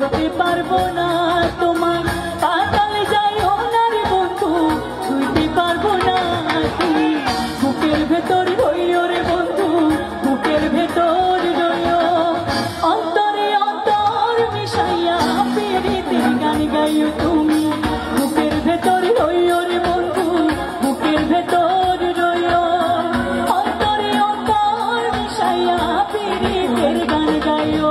ধরতে পারবো না তোমার পাতাল যাইও না রে বন্ধু ছুঁইতে পারবো না বুকের ভেতর রইও রে বন্ধু বুকের ভেতর রইও অন্তরে অন্তর মিশাইয়া পিরিতের গান গাইও তুমি বুকের ভেতর রইও রে বন্ধু বুকের ভেতর রইও অন্তরে অন্তর মিশাইয়া পিরিতের গান গাইও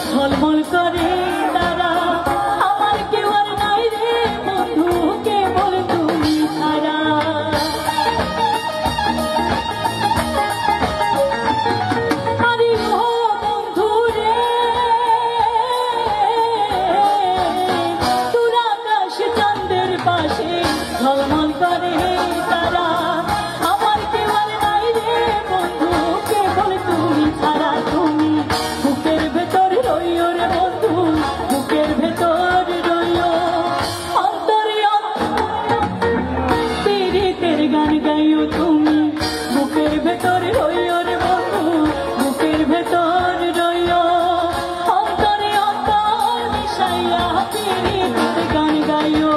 ঝলমল করে তারা আমার কেউ আর নাই রে বন্ধু কেবল তুমি ছাড়া আরে ও বন্ধু রে তোর আকাশ চাঁদের পাশে ঝলমল করে তারা আমার কেউ আর নাই রে বন্ধু কেবল তুমি ছাড়া তুমি বুকের ভেতর রইও রে বন্ধু বুকের ভেতর রইও অন্তরে পিরিতের গান গাইও তুমি বুকের ভেতর রইও রে বন্ধু বুকের ভেতর রইও অন্তরে অন্তর মিশাইয়া পিরিতের গান গাইও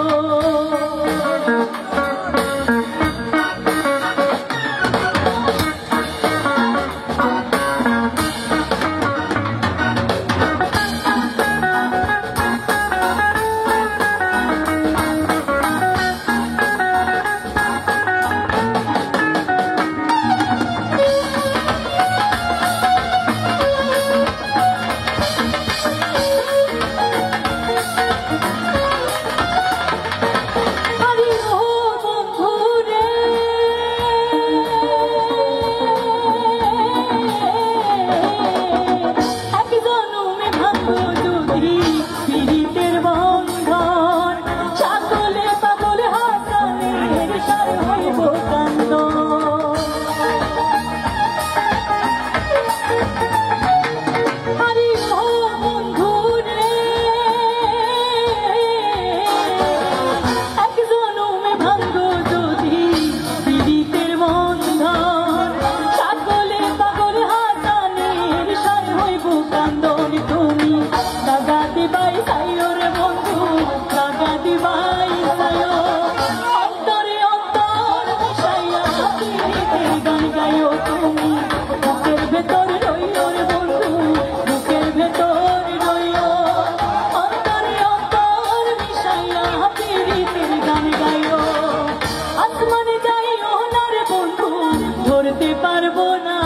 ধরতে পারবো না।